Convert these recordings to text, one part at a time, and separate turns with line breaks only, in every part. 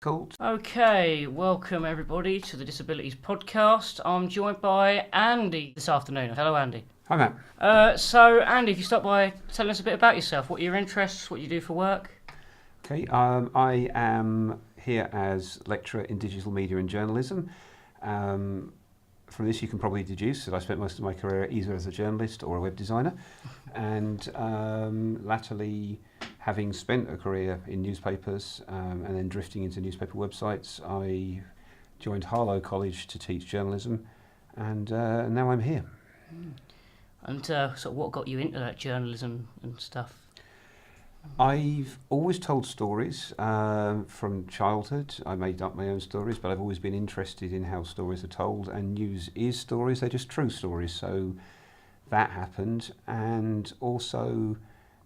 Cool.
Okay, welcome everybody to the Disabilities Podcast. I'm joined by Andy this afternoon. Hello, Andy.
Hi, Matt.
So, Andy, if you start by telling us a bit about yourself, what are your interests, what you do for work?
Okay, I am here as lecturer in digital media and journalism. From this, you can probably deduce that I spent most of my career either as a journalist or a web designer, and latterly, having spent a career in newspapers and then drifting into newspaper websites, I joined Harlow College to teach journalism, and now I'm here.
And sort of what got you into that journalism and stuff?
I've always told stories from childhood. I made up my own stories, but I've always been interested in how stories are told, and news is stories, they're just true stories. So that happened, and also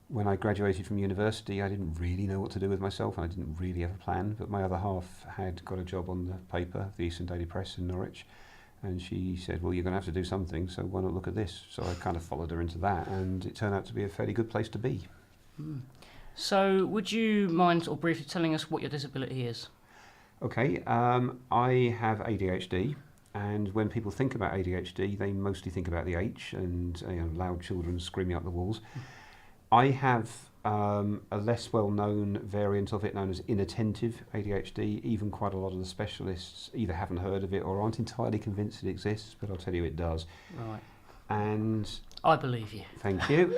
when I graduated from university, I didn't really know what to do with myself, and I didn't really have a plan, but my other half had got a job on the paper, the Eastern Daily Press in Norwich, and she said, well, you're going to have to do something, so why not look at this? So I kind of followed her into that, and it turned out to be a fairly good place to be.
So, would you mind sort of briefly telling us what your disability is?
Okay, I have ADHD, and when people think about ADHD, they mostly think about the H and loud children screaming up the walls. I have a less well-known variant of it known as inattentive ADHD. Even quite a lot of the specialists either haven't heard of it or aren't entirely convinced it exists, but I'll tell you it does.
Right.
And
I believe you.
thank you.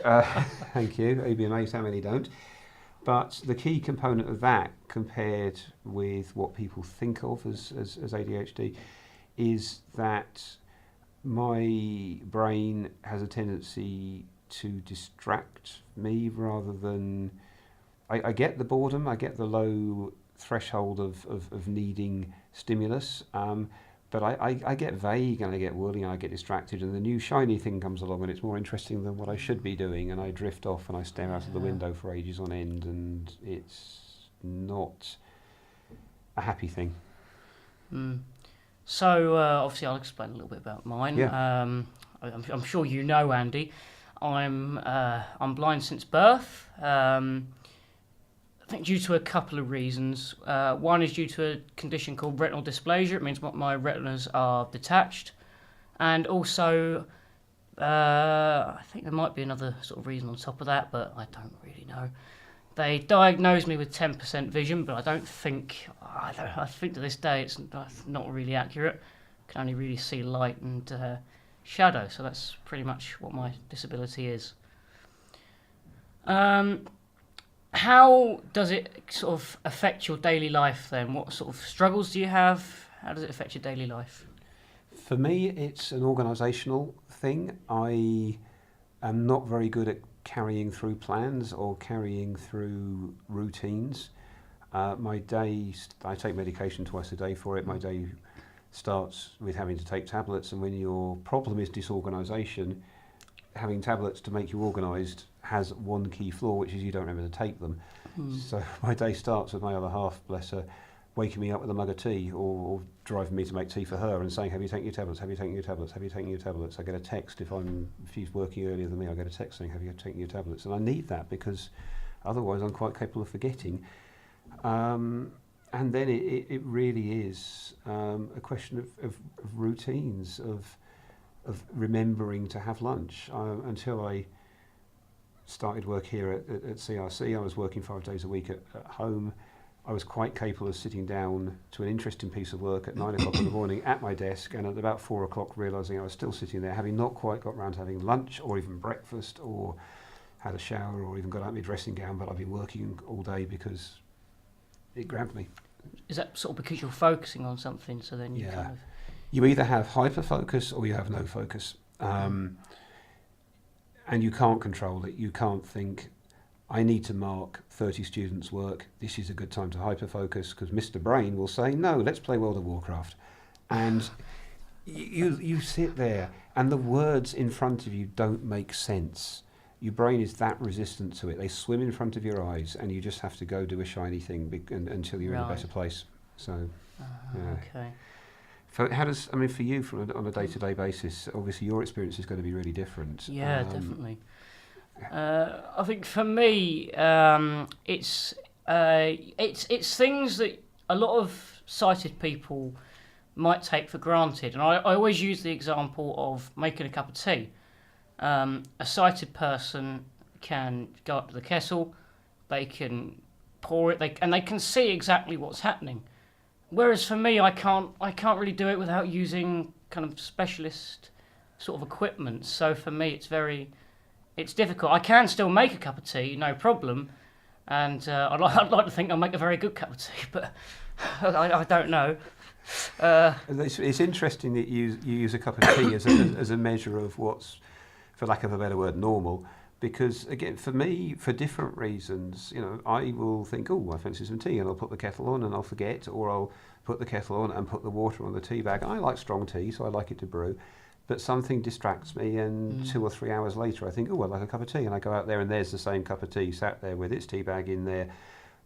Thank you. You'd be amazed how many don't. But the key component of that, compared with what people think of as ADHD, is that my brain has a tendency to distract me rather than... I get the boredom, I get the low threshold of needing stimulus, but I get vague and I get woolly and I get distracted, and the new shiny thing comes along and it's more interesting than what I should be doing, and I drift off and I stare out of the window for ages on end, and it's not a happy thing.
So, obviously, I'll explain a little bit about mine.
Yeah.
I'm sure you know, Andy. I'm blind since birth. I think due to a couple of reasons. One is due to a condition called retinal dysplasia. It means my retinas are detached. And also, I think there might be another sort of reason on top of that, but I don't really know. They diagnosed me with 10% vision, but I think to this day it's not really accurate. I can only really see light and shadow, so that's pretty much what my disability is. How does it sort of affect your daily life then? What sort of struggles do you have? How does it affect your daily life?
For me, it's an organisational thing. I am not very good at carrying through plans or carrying through routines. My day, I take medication twice a day for it. My day starts with having to take tablets, and when your problem is disorganisation, having tablets to make you organised has one key flaw, which is you don't remember to take them. So my day starts with my other half, bless her, waking me up with a mug of tea or driving me to make tea for her and saying, have you taken your tablets, have you taken your tablets, have you taken your tablets? I get a text if she's working earlier than me, I get a text saying, have you taken your tablets? And I need that because otherwise I'm quite capable of forgetting. And then it really is a question of routines, of remembering to have lunch. Until I started work here at CRC, I was working 5 days a week at home. I was quite capable of sitting down to an interesting piece of work at 9 o'clock in the morning at my desk, and at about 4 o'clock realising I was still sitting there, having not quite got round to having lunch or even breakfast or had a shower or even got out of my dressing gown, but I've been working all day because it grabbed me.
Is that sort of because you're focusing on something, so then you kind of...
You either have hyper-focus or you have no focus. And you can't control it. You can't think, I need to mark 30 students' work. This is a good time to hyper-focus, because Mr. Brain will say, no, let's play World of Warcraft. And you sit there, and the words in front of you don't make sense. Your brain is that resistant to it. They swim in front of your eyes, and you just have to go do a shiny thing until you're in a better place. So,
Okay.
For you, on a day-to-day basis, obviously your experience is going to be really different.
Yeah, definitely. I think for me, it's things that a lot of sighted people might take for granted, and I always use the example of making a cup of tea. A sighted person can go up to the kettle, they can pour it, and they can see exactly what's happening. Whereas for me, I can't really do it without using kind of specialist sort of equipment. So for me, it's difficult. I can still make a cup of tea, no problem, and I'd like to think I'll make a very good cup of tea, but I don't know.
It's interesting that you use a cup of tea as a measure of what's, for lack of a better word, normal. Because again, for me, for different reasons, I will think, oh, I fancy some tea, and I'll put the kettle on, and I'll forget, or I'll put the kettle on and put the water on the tea bag. I like strong tea, so I like it to brew. But something distracts me, and 2 or 3 hours later, I think, oh, I'd like a cup of tea, and I go out there, and there's the same cup of tea sat there with its tea bag in there,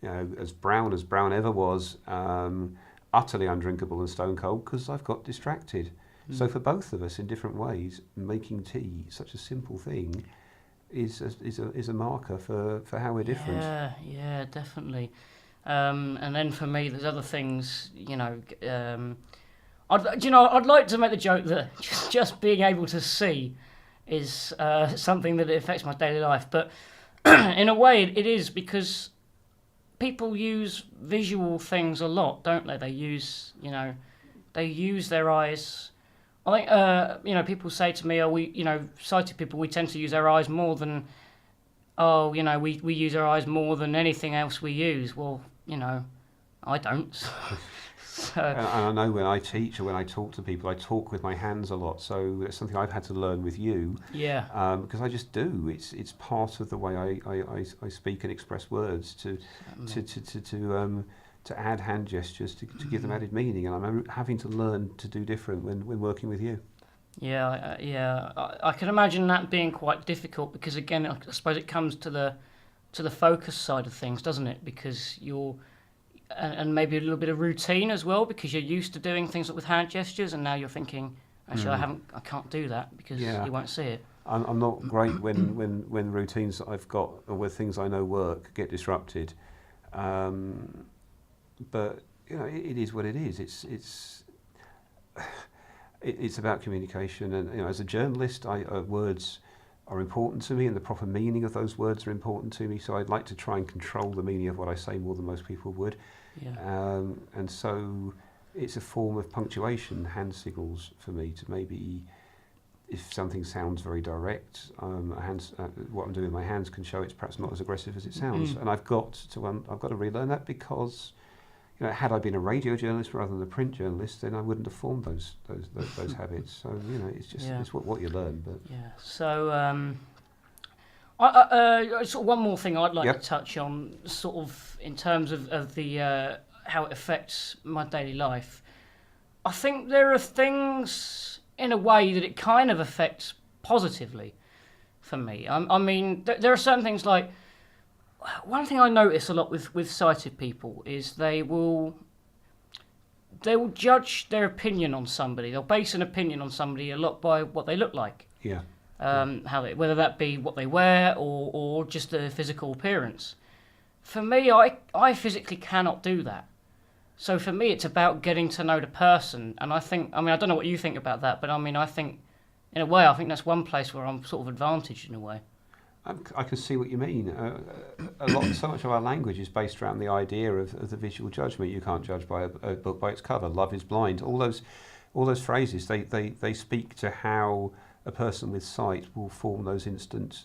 as brown ever was, utterly undrinkable and stone cold because I've got distracted. So for both of us, in different ways, making tea, such a simple thing, is a marker for how we're different.
Yeah, definitely. And then for me, there's other things. I'd like to make the joke that just being able to see is something that affects my daily life, but in a way, it is, because people use visual things a lot, don't they? They use their eyes. I think, people say to me, sighted people, we tend to use our eyes more than, we use our eyes more than anything else we use. Well, I don't. So.
And I know when I teach or when I talk to people, I talk with my hands a lot. So it's something I've had to learn with you.
Yeah.
Because I just do. It's part of the way I speak and express words to add hand gestures to give them added meaning, and I'm having to learn to do different when working with you.
Yeah. I can imagine that being quite difficult, because again, I suppose it comes to the focus side of things, doesn't it? Because and maybe a little bit of routine as well, because you're used to doing things with hand gestures, and now you're thinking, actually, I can't do that because you won't see it.
I'm not great when routines that I've got or with things I know work get disrupted. But it is what it is. It's about communication, and as a journalist, words are important to me, and the proper meaning of those words are important to me. So I'd like to try and control the meaning of what I say more than most people would.
Yeah.
And so it's a form of punctuation, hand signals for me to maybe, if something sounds very direct, what I'm doing with my hands can show it's perhaps not as aggressive as it sounds. And I've got to relearn that, because had I been a radio journalist rather than a print journalist, then I wouldn't have formed those habits. So it's just it's what you learn. But
yeah. So sort of one more thing I'd like to touch on, sort of in terms of the how it affects my daily life. I think there are things in a way that it kind of affects positively for me. I mean, there are certain things like. One thing I notice a lot with sighted people is they will judge their opinion on somebody. They'll base an opinion on somebody a lot by what they look like.
Yeah.
Whether that be what they wear or just their physical appearance. For me, I physically cannot do that. So for me, it's about getting to know the person. And I don't know what you think about that, but I think, in a way, that's one place where I'm sort of advantaged in a way.
I can see what you mean. So much of our language is based around the idea of the visual judgment. You can't judge by a book by its cover. Love is blind. All those phrases, they speak to how a person with sight will form those instant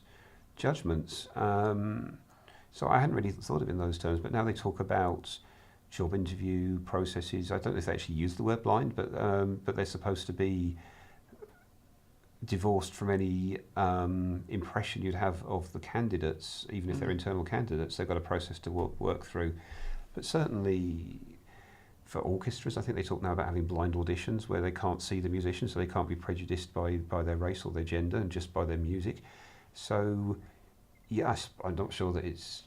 judgments. So I hadn't really thought of it in those terms, but now they talk about job interview processes. I don't know if they actually use the word blind, but they're supposed to be divorced from any impression you'd have of the candidates, even if they're internal candidates. They've got a process to work through. But certainly for orchestras, I think they talk now about having blind auditions where they can't see the musicians, so they can't be prejudiced by their race or their gender, and just by their music. So yes, I'm not sure that it's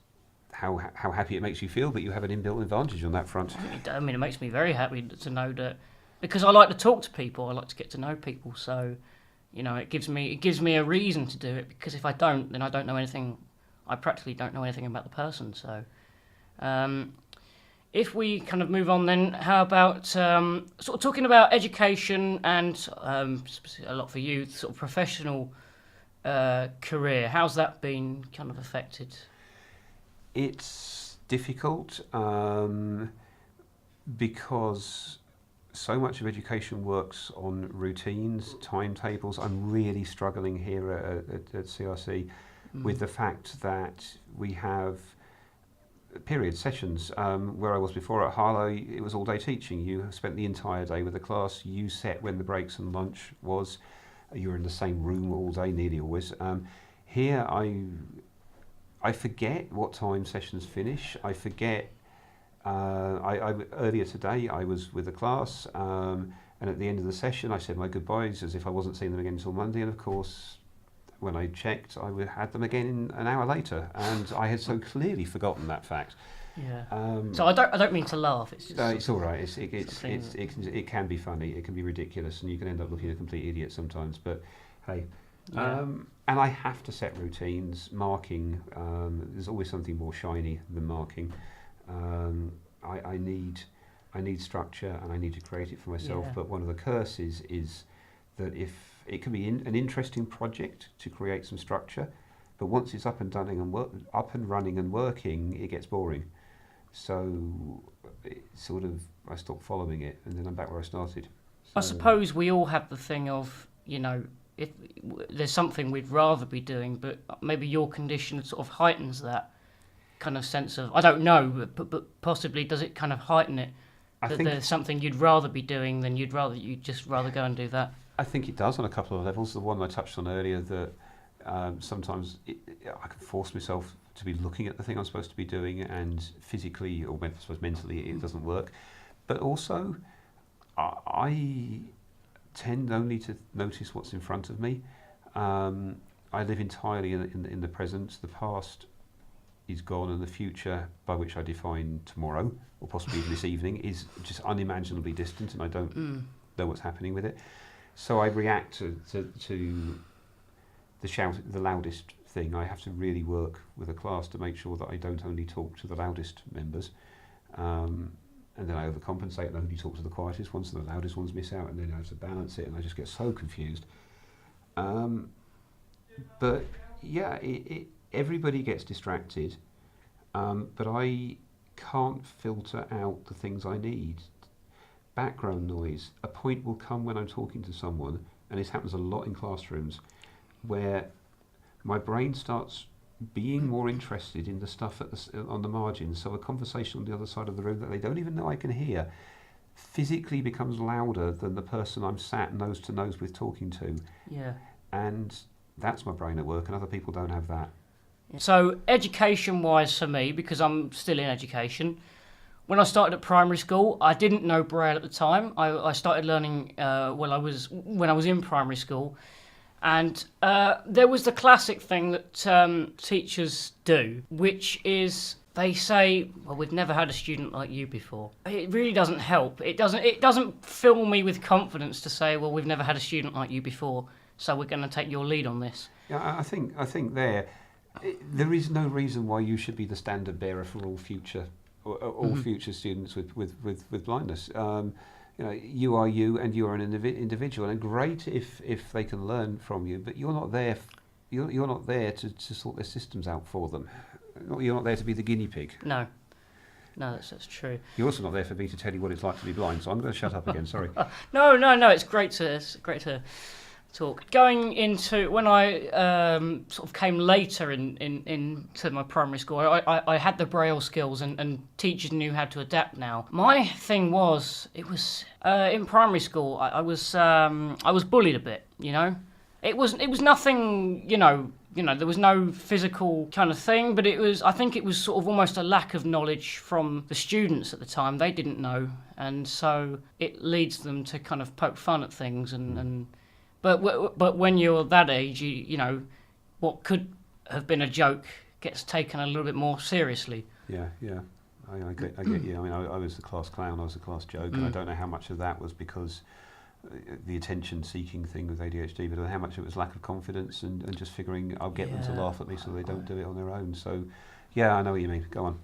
how happy it makes you feel, but you have an inbuilt advantage on that front.
It makes me very happy to know that, because I like to talk to people, I like to get to know people, so it gives me a reason to do it, because if I don't, then I don't know anything. I practically don't know anything about the person. So, if we kind of move on then, how about sort of talking about education and a lot for you, sort of professional career. How's that been kind of affected?
It's difficult because so much of education works on routines, timetables. I'm really struggling here at CRC with the fact that we have period sessions. Where I was before at Harlow, it was all day teaching. You spent the entire day with the class. You set when the breaks and lunch was. You were in the same room all day, nearly always. Here, I forget what time sessions finish. I forget. Earlier today, I was with the class, and at the end of the session, I said my goodbyes as if I wasn't seeing them again until Monday. And of course, when I checked, had them again an hour later, and I had so clearly forgotten that fact.
Yeah. So I don't mean to laugh. It's just
it's all right. It can be funny. It can be ridiculous, and you can end up looking a complete idiot sometimes. But hey, and I have to set routines. Marking. There's always something more shiny than marking. I need structure, and I need to create it for myself.
Yeah.
But one of the curses is that if it can be an interesting project to create some structure, but once it's up and running and working, it gets boring. So I stopped following it, and then I'm back where I started. So,
I suppose we all have the thing of, if there's something we'd rather be doing, but maybe your condition sort of heightens that kind of sense of, I don't know, but possibly does it kind of heighten it? That there's something you'd rather be doing than you'd just rather go and do that?
I think it does on a couple of levels. The one I touched on earlier, that sometimes I can force myself to be looking at the thing I'm supposed to be doing, and physically or I suppose mentally it doesn't work. But also, I tend only to notice what's in front of me. I live entirely in the present. The past is gone, and the future, by which I define tomorrow or possibly even this evening, is just unimaginably distant, and I don't know what's happening with it. So I react to the loudest thing. I have to really work with a class to make sure that I don't only talk to the loudest members, and then I overcompensate and only talk to the quietest ones, so the loudest ones miss out, and then I have to balance it, and I just get so confused. But yeah, everybody gets distracted, but I can't filter out the things I need. Background noise. A point will come when I'm talking to someone, and this happens a lot in classrooms, where my brain starts being more interested in the stuff on the margins. So a conversation on the other side of the room that they don't even know I can hear physically becomes louder than the person I'm sat nose to nose with talking to.
Yeah.
And that's my brain at work, and other people don't have that.
So education-wise for me, because I'm still in education, when I started at primary school, I didn't know Braille at the time. I started learning when I was in primary school, and there was the classic thing that teachers do, which is they say, "Well, we've never had a student like you before." It really doesn't help. It doesn't fill me with confidence to say, "Well, we've never had a student like you before, so we're going to take your lead on this."
Yeah, I think there is no reason why you should be the standard bearer for all future students with blindness. You are you, and you are an individual, and great if they can learn from you. But you're not there. You're not there to sort their systems out for them. You're not there to be the guinea pig.
No, that's true.
You're also not there for me to tell you what it's like to be blind. So I'm going to shut up again. Sorry.
No. It's great to talk. Going into when I sort of came later into my primary school, I had the Braille skills, and teachers knew how to adapt now. My thing was, in primary school, I was bullied a bit. It was nothing. There was no physical kind of thing, but I think it was sort of almost a lack of knowledge from the students at the time. They didn't know, and so it leads them to kind of poke fun at things and. But when you're that age, what could have been a joke gets taken a little bit more seriously.
Yeah. I get you. I mean, I was the class clown, I was the class joke, and I don't know how much of that was because the attention-seeking thing with ADHD, but how much it was lack of confidence and just figuring I'll get them to laugh at me so they don't do it on their own. So Yeah, I know what you mean. Go on.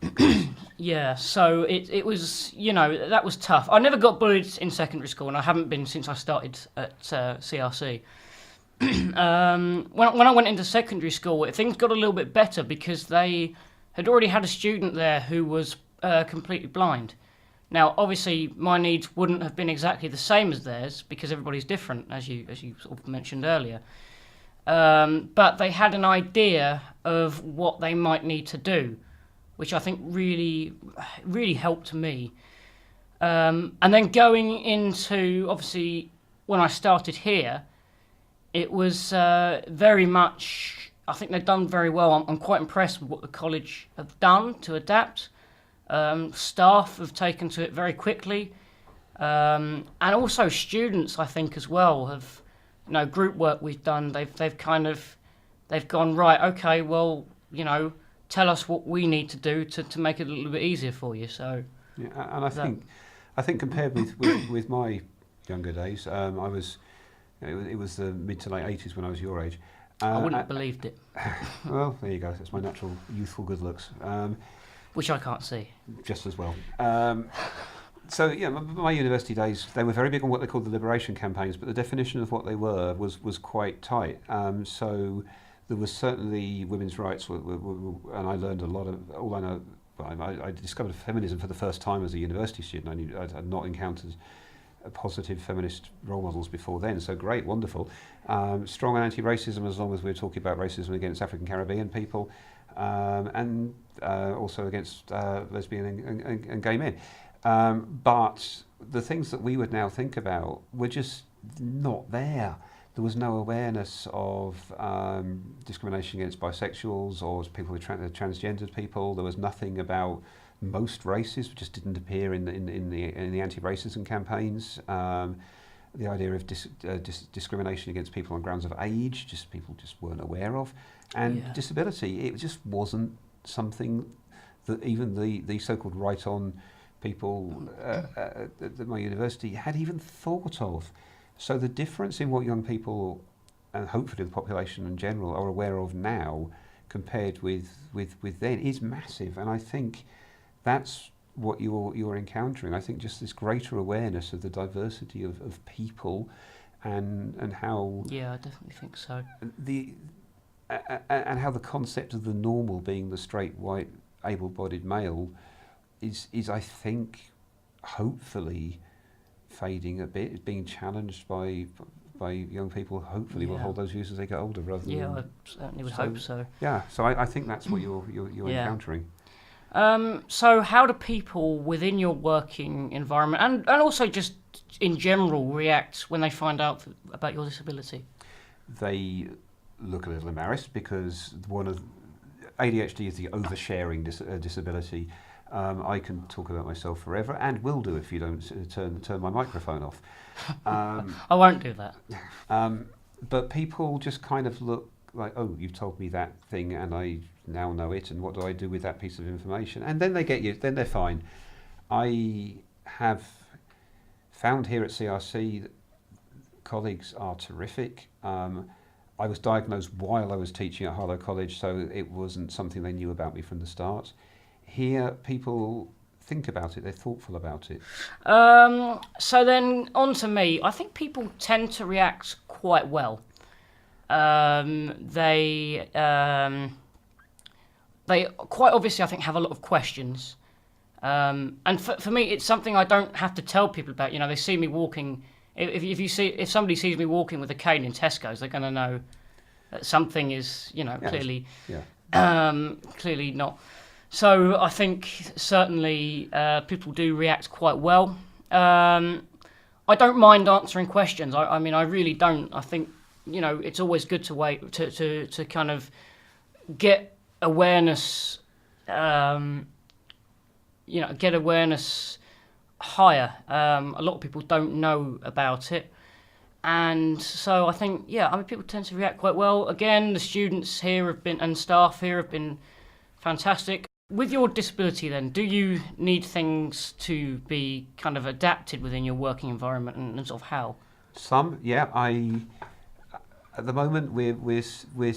Yeah, so it was, that was tough. I never got bullied in secondary school, and I haven't been since I started at CRC. When I went into secondary school, things got a little bit better because they had already had a student there who was completely blind. Now, obviously, my needs wouldn't have been exactly the same as theirs because everybody's different, as you sort of mentioned earlier. But they had an idea of what they might need to do, which I think really, really helped me. And then going into, obviously, when I started here, it was very much, I think they've done very well. I'm quite impressed with what the college have done to adapt. Staff have taken to it very quickly. And also students, I think, as well, have, group work we've done, they've gone, right, okay, well, tell us what we need to do to make it a little bit easier for you. So,
yeah, and I think compared with my younger days, it was the mid to late 80s when I was your age.
I wouldn't have believed it.
Well, there you go. That's my natural youthful good looks.
Which I can't see.
Just as well. So yeah, my university days, they were very big on what they called the liberation campaigns, but the definition of what they were was quite tight. So there was certainly women's rights, and I learned a lot of. All I know, I discovered feminism for the first time as a university student. I had not encountered positive feminist role models before then. So great, wonderful, strong anti-racism as long as we're talking about racism against African Caribbean people, and also against lesbian and gay men. But the things that we would now think about were just not there. There was no awareness of discrimination against bisexuals or people with transgendered people. There was nothing about most races, which just didn't appear in the anti-racism campaigns. The idea of discrimination against people on grounds of age, people just weren't aware of, and disability. It just wasn't something that even the so-called right-on people at my university had even thought of. So the difference in what young people, and hopefully the population in general, are aware of now compared with then is massive. And I think that's what you're encountering. I think just this greater awareness of the diversity of people and how...
Yeah, I definitely think so.
And how the concept of the normal being the straight, white, able-bodied male is I think, hopefully fading a bit. It's being challenged by young people. Hopefully will hold those views as they get older, rather than...
Yeah, I certainly would hope so.
Yeah, so I think that's what you're encountering.
So how do people within your working environment and also just in general react when they find out about your disability?
They look a little embarrassed because ADHD is the oversharing disability. I can talk about myself forever and will do if you don't turn my microphone off.
I won't do that.
But people just kind of look like, oh, you've told me that thing and I now know it, and what do I do with that piece of information? And then they get you, then they're fine. I have found here at CRC that colleagues are terrific. I was diagnosed while I was teaching at Harlow College, so it wasn't something they knew about me from the start. Here, people think about it, they're thoughtful about it.
So then, on to me. I think people tend to react quite well. They quite obviously, I think, have a lot of questions. And for me, it's something I don't have to tell people about. They see me walking. If somebody sees me walking with a cane in Tesco's, they're going to know that something is, clearly not. So I think certainly people do react quite well. I don't mind answering questions. I mean, I really don't. I think, it's always good to wait to kind of get awareness, get awareness higher. A lot of people don't know about it. And so I think, people tend to react quite well. Again, the students here and staff here have been fantastic. With your disability then, do you need things to be kind of adapted within your working environment and sort of how?
Some, yeah. At the moment we're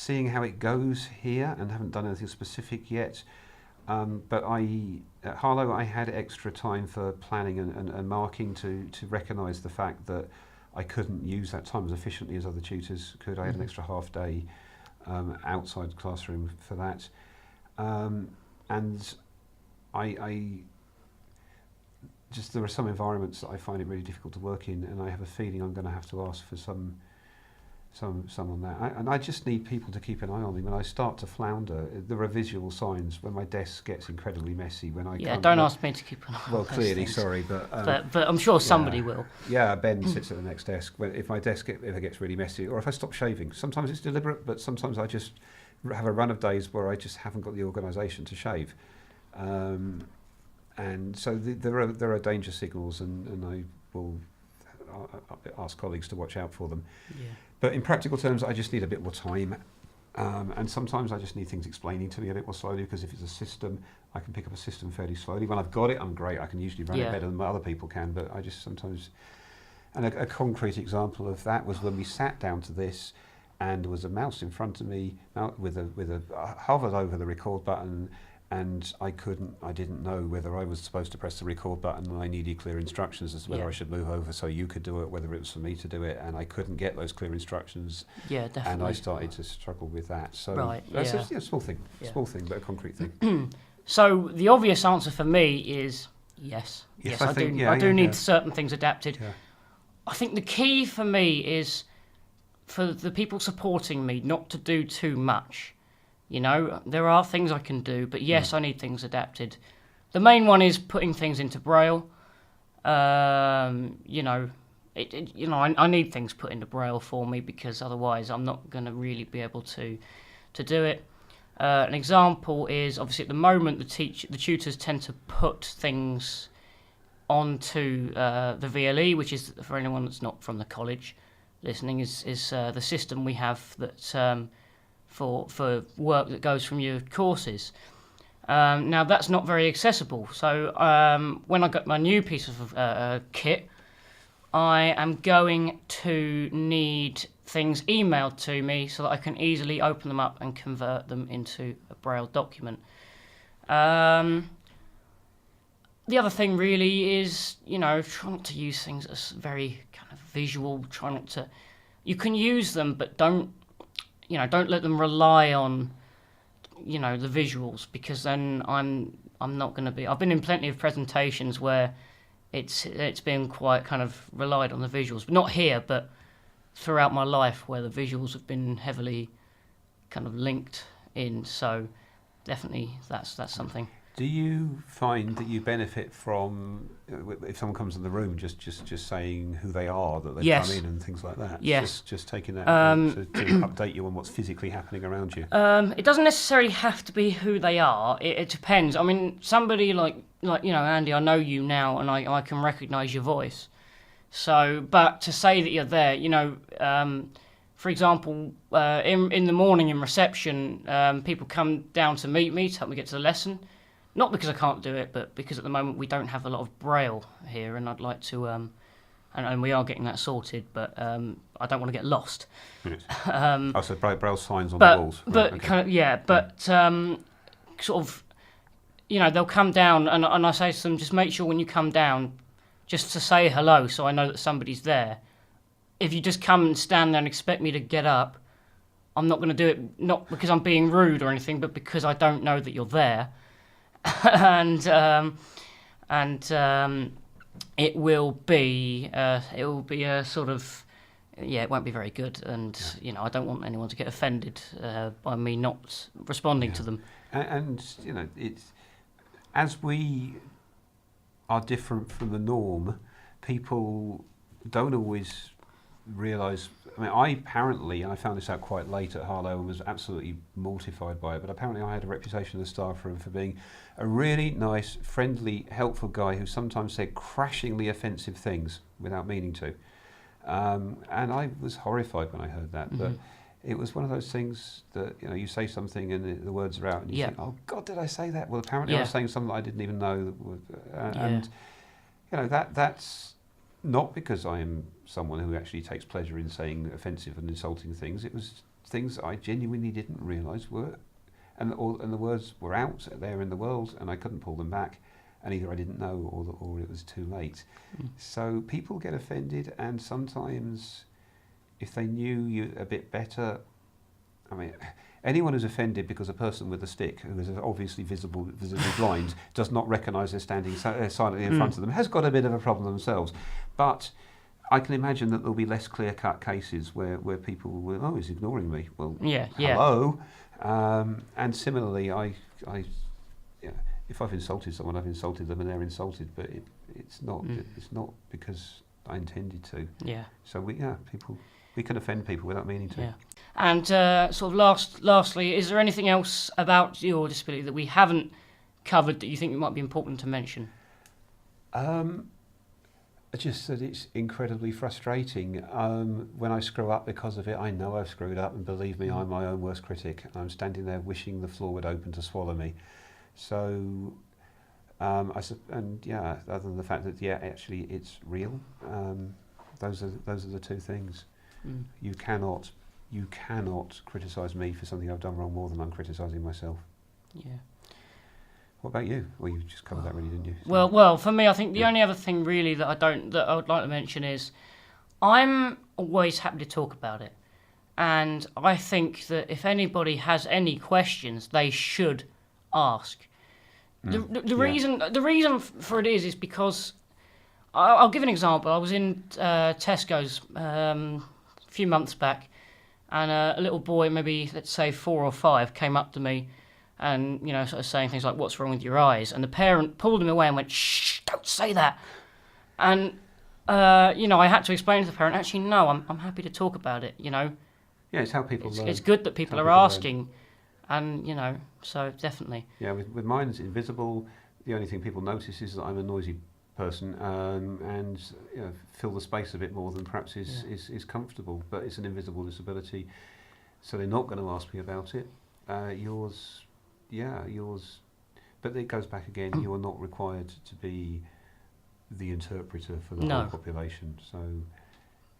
seeing how it goes here and haven't done anything specific yet. But at Harlow, I had extra time for planning and marking to recognise the fact that I couldn't use that time as efficiently as other tutors could. I had an extra half day outside the classroom for that. And I just, there are some environments that I find it really difficult to work in, and I have a feeling I'm going to have to ask for some on that. And I just need people to keep an eye on me. When I start to flounder, there are visual signs when my desk gets incredibly messy. When I
don't ask me to keep an eye on
well,
those
clearly,
things.
sorry, but
I'm sure somebody will.
Yeah, Ben sits at the next desk. If my desk ever gets really messy, or if I stop shaving, sometimes it's deliberate, but sometimes I just have a run of days where I just haven't got the organisation to shave. And so there are danger signals, and I will ask colleagues to watch out for them.
Yeah.
But in practical terms, I just need a bit more time. And sometimes I just need things explaining to me a bit more slowly, because if it's a system, I can pick up a system fairly slowly. When I've got it, I'm great. I can usually run it better than other people can, but I just sometimes... And a concrete example of that was when we sat down to this, and there was a mouse in front of me with a hovered over the record button, and I didn't know whether I was supposed to press the record button, and I needed clear instructions as to whether I should move over so you could do it, whether it was for me to do it, and I couldn't get those clear instructions.
Yeah, definitely.
And I started to struggle with that. So
that's
a small thing, but a concrete thing.
So the obvious answer for me is yes. Yes, I do need certain things adapted. Yeah. I think the key for me is for the people supporting me not to do too much. You know, there are things I can do, but yes, I need things adapted. The main one is putting things into Braille. I need things put into Braille for me, because otherwise I'm not going to really be able to do it. An example is, obviously at the moment the tutors tend to put things onto the VLE, which is, for anyone that's not from the college listening, is the system we have that for work that goes from your courses. Now that's not very accessible, so when I got my new piece of kit, I am going to need things emailed to me so that I can easily open them up and convert them into a Braille document. The other thing really is, try not to use things as very kind of visual. Try not to. You can use them, but don't let them rely on, the visuals, because then I'm not going to be. I've been in plenty of presentations where it's been quite kind of relied on the visuals, but not here, but throughout my life, where the visuals have been heavily kind of linked in. So definitely that's something.
Do you find that you benefit from, if someone comes in the room, just saying who they are, that they've come in and things like that?
Yes.
Just taking that to update you on what's physically happening around you?
It doesn't necessarily have to be who they are. It depends. I mean, somebody like Andy, I know you now, and I can recognise your voice. So, but to say that you're there, for example, in the morning in reception, people come down to meet me to help me get to the lesson. Not because I can't do it, but because at the moment we don't have a lot of Braille here, and I'd like to, and we are getting that sorted, but I don't want to get lost.
Yes. So Braille signs on the walls.
But okay. Kind of, but sort of, they'll come down, and I say to them, just make sure when you come down, just to say hello, so I know that somebody's there. If you just come and stand there and expect me to get up, I'm not going to do it, not because I'm being rude or anything, but because I don't know that you're there. and it will be a sort of, it won't be very good, and I don't want anyone to get offended by me not responding to them.
And it's, as we are different from the norm, people don't always realise. I mean, I found this out quite late at Harlow and was absolutely mortified by it, but apparently I had a reputation in the staff room for being a really nice, friendly, helpful guy who sometimes said crashingly offensive things without meaning to. And I was horrified when I heard that, but it was one of those things that, you say something and the words are out and you think, oh God, did I say that? Well, apparently I was saying something that I didn't even know. And that's not because I am someone who actually takes pleasure in saying offensive and insulting things. It was things I genuinely didn't realise were, and the words were out there in the world, and I couldn't pull them back, and either I didn't know or it was too late. So people get offended, and sometimes if they knew you a bit better, I mean, anyone who's offended because a person with a stick, who is obviously visibly blind, does not recognise they're standing silently in front of them, has got a bit of a problem themselves. But I can imagine that there'll be less clear-cut cases where people will, oh, he's ignoring me. Well, hello. And similarly, I if I've insulted someone, I've insulted them, and they're insulted. But it's not because I intended to.
Yeah.
So we can offend people without meaning to.
Yeah. And sort of lastly, is there anything else about your disability that we haven't covered that you think might be important to mention?
Just that it's incredibly frustrating. When I screw up because of it, I know I've screwed up, and believe me, I'm my own worst critic. I'm standing there wishing the floor would open to swallow me. So, other than the fact that actually it's real. Those are the two things. You cannot criticise me for something I've done wrong more than I'm criticising myself.
Yeah.
What about you? Well, you just covered that, really, didn't you?
So, well, for me, I think the only other thing really that I would like to mention is I'm always happy to talk about it, and I think that if anybody has any questions, they should ask. The reason for it is because I'll give an example. I was in Tesco's a few months back, and a little boy, maybe let's say 4 or 5, came up to me and, sort of saying things like, "What's wrong with your eyes?" And the parent pulled him away and went, "Shh, don't say that." And I had to explain to the parent, actually, no, I'm happy to talk about it.
Yeah, it's how people learn.
It's good that people are asking, and so definitely. Yeah,
with mine, it's invisible. The only thing people notice is that I'm a noisy person, and fill the space a bit more than perhaps is comfortable. But it's an invisible disability, so they're not going to ask me about it. Yours. But it goes back again. You're not required to be the interpreter for the whole population. So,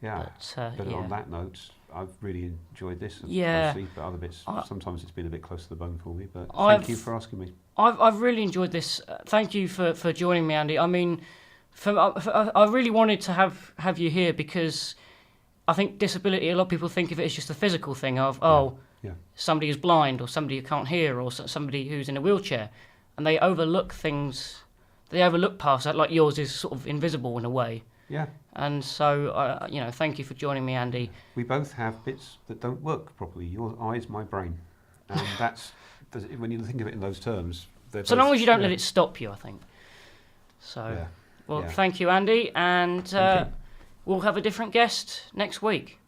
But on that note, I've really enjoyed this. Obviously, but other bits, sometimes it's been a bit close to the bone for me. But thank you for asking me.
I've really enjoyed this. Thank you for joining me, Andy. I mean, I really wanted to have you here because I think disability, a lot of people think of it as just a physical thing of, somebody who's blind or somebody who can't hear or somebody who's in a wheelchair. And they overlook things, they overlook past that, like yours is sort of invisible in a way.
Yeah.
And so, thank you for joining me, Andy.
We both have bits that don't work properly. Your eyes, my brain. And that's, when you think of it in those terms...
So long as you don't let it stop you, I think. So, thank you, Andy. And we'll have a different guest next week.